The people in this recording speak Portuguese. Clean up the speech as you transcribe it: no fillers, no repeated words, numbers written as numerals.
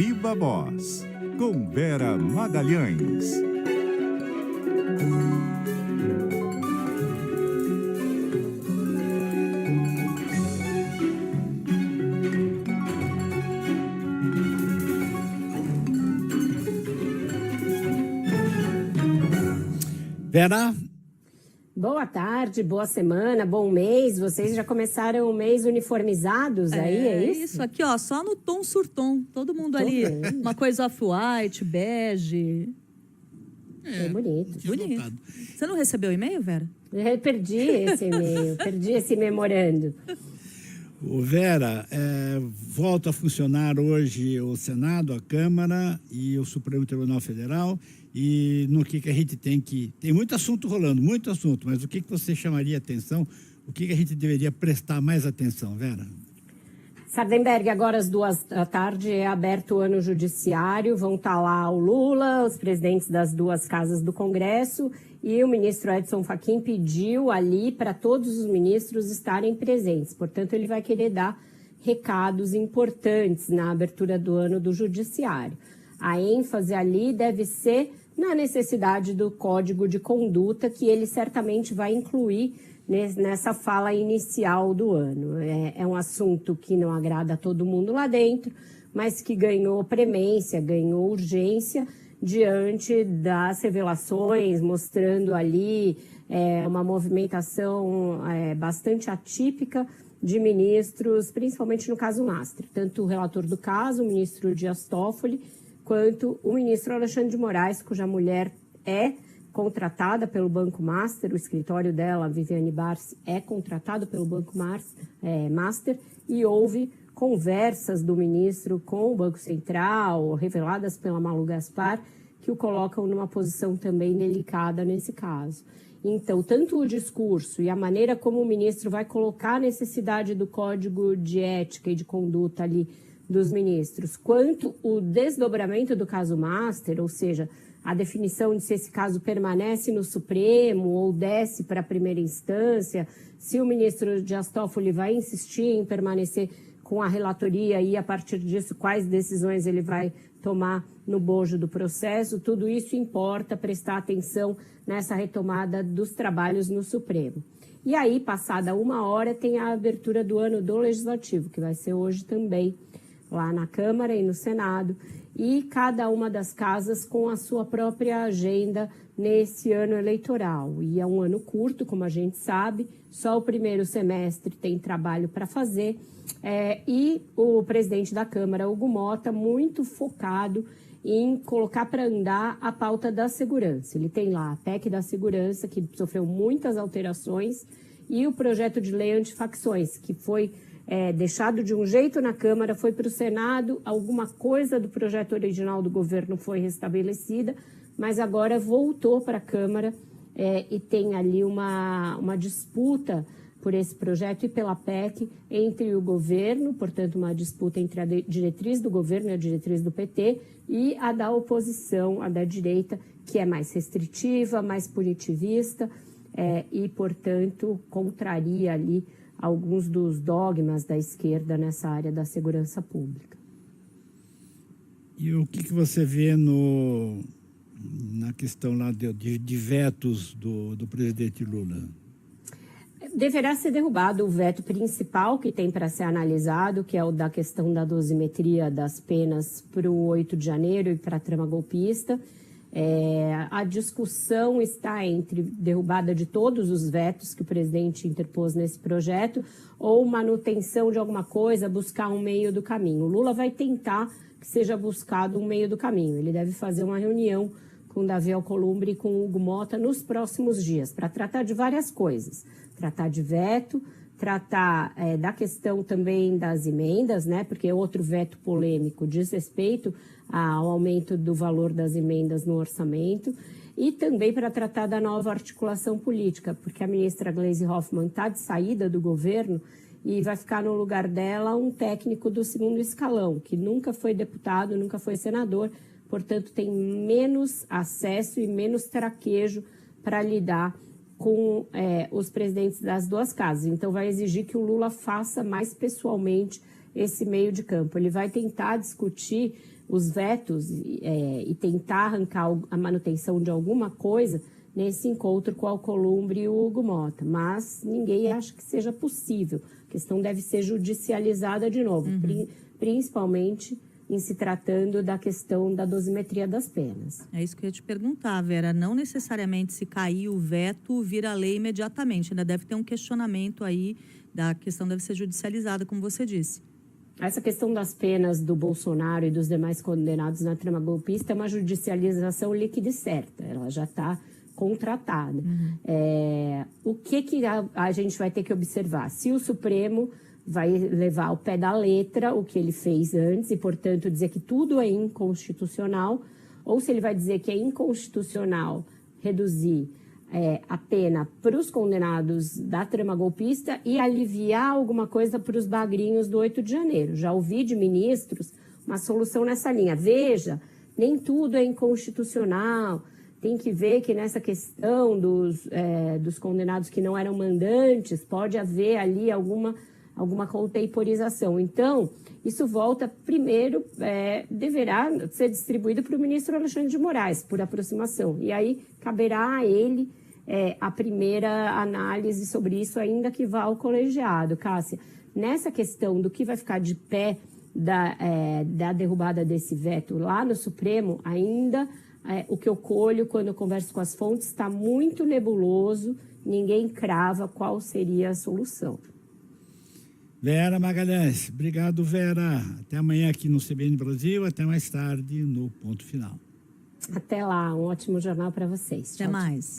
Viva Voz, com Vera Magalhães. Vera? Boa tarde, boa semana, bom mês. Vocês já começaram o mês uniformizados aí, é isso? Isso aqui, ó, só no tom surtom. Todo mundo ali, uma coisa off-white, bege. É bonito. Bonito. Você não recebeu e-mail, Vera? Eu perdi esse e-mail, perdi esse memorando. Vera, volta a funcionar hoje o Senado, a Câmara e o Supremo Tribunal Federal. E no que a gente tem muito assunto rolando, muito assunto, mas o que você chamaria atenção? O que a gente deveria prestar mais atenção, Vera? Sardenberg, agora às 14h é aberto o ano judiciário, vão estar lá o Lula, os presidentes das duas casas do Congresso, e o ministro Edson Fachin pediu ali para todos os ministros estarem presentes. Portanto, ele vai querer dar recados importantes na abertura do ano do judiciário. A ênfase ali deve ser na necessidade do Código de Conduta, que ele certamente vai incluir nessa fala inicial do ano. É um assunto que não agrada a todo mundo lá dentro, mas que ganhou premência, ganhou urgência diante das revelações, mostrando ali uma movimentação bastante atípica de ministros, principalmente no caso Master. Tanto o relator do caso, o ministro Dias Toffoli, quanto o ministro Alexandre de Moraes, cuja mulher é contratada pelo Banco Master, o escritório dela, Viviane Barsi, é contratado pelo Banco Master, e houve conversas do ministro com o Banco Central, reveladas pela Malu Gaspar, que o colocam numa posição também delicada nesse caso. Então, tanto o discurso e a maneira como o ministro vai colocar a necessidade do Código de Ética e de Conduta ali dos ministros, quanto o desdobramento do caso Master, ou seja, a definição de se esse caso permanece no Supremo ou desce para a primeira instância, se o ministro Dias Toffoli vai insistir em permanecer com a relatoria e, a partir disso, quais decisões ele vai tomar no bojo do processo, tudo isso importa prestar atenção nessa retomada dos trabalhos no Supremo. E aí, passada 1 hora, tem a abertura do ano do Legislativo, que vai ser hoje também, lá na Câmara e no Senado, e cada uma das casas com a sua própria agenda nesse ano eleitoral. E é um ano curto, como a gente sabe, só o primeiro semestre tem trabalho para fazer, e o presidente da Câmara, Hugo Motta, muito focado em colocar para andar a pauta da segurança. Ele tem lá a PEC da segurança, que sofreu muitas alterações, e o projeto de lei antifacções, que foi deixado de um jeito na Câmara, foi para o Senado, alguma coisa do projeto original do governo foi restabelecida, mas agora voltou para a Câmara e tem ali uma disputa por esse projeto e pela PEC entre o governo, portanto uma disputa entre a diretriz do governo e a diretriz do PT e a da oposição, a da direita, que é mais restritiva, mais punitivista e, portanto, contraria ali alguns dos dogmas da esquerda nessa área da segurança pública. E o que você vê na questão lá de vetos do presidente Lula? Deverá ser derrubado o veto principal que tem para ser analisado, que é o da questão da dosimetria das penas para o 8 de janeiro e para a trama golpista. A discussão está entre derrubada de todos os vetos que o presidente interpôs nesse projeto ou manutenção de alguma coisa, buscar um meio do caminho. O Lula vai tentar que seja buscado um meio do caminho. Ele deve fazer uma reunião com Davi Alcolumbre e com Hugo Motta nos próximos dias para tratar de várias coisas. Tratar de veto, tratar da questão também das emendas, né? Porque outro veto polêmico diz respeito ao aumento do valor das emendas no orçamento e também para tratar da nova articulação política, porque a ministra Gleisi Hoffmann está de saída do governo e vai ficar no lugar dela um técnico do segundo escalão, que nunca foi deputado, nunca foi senador, portanto tem menos acesso e menos traquejo para lidar com os presidentes das duas casas. Então vai exigir que o Lula faça mais pessoalmente esse meio de campo. Ele vai tentar discutir os vetos e tentar arrancar a manutenção de alguma coisa nesse encontro com o Alcolumbre e o Hugo Mota. Mas ninguém acha que seja possível. A questão deve ser judicializada de novo, principalmente em se tratando da questão da dosimetria das penas. É isso que eu ia te perguntar, Vera. Não necessariamente se cair o veto, vira lei imediatamente. Ainda deve ter um questionamento aí, da questão deve ser judicializada, como você disse. Essa questão das penas do Bolsonaro e dos demais condenados na trama golpista é uma judicialização líquida e certa. Ela já está contratada. O que a gente vai ter que observar? Se o Supremo vai levar ao pé da letra o que ele fez antes e, portanto, dizer que tudo é inconstitucional, ou se ele vai dizer que é inconstitucional reduzir a pena para os condenados da trama golpista e aliviar alguma coisa para os bagrinhos do 8 de janeiro. Já ouvi de ministros uma solução nessa linha. Veja, nem tudo é inconstitucional, tem que ver que nessa questão dos condenados que não eram mandantes, pode haver ali alguma contemporização. Então, isso volta, primeiro, deverá ser distribuído para o ministro Alexandre de Moraes, por aproximação. E aí, caberá a ele a primeira análise sobre isso, ainda que vá ao colegiado. Cássia, nessa questão do que vai ficar de pé da derrubada desse veto lá no Supremo, ainda o que eu colho quando eu converso com as fontes está muito nebuloso, ninguém crava qual seria a solução. Vera Magalhães, obrigado, Vera. Até amanhã aqui no CBN Brasil, até mais tarde no Ponto Final. Até lá, um ótimo jornal para vocês. Até mais.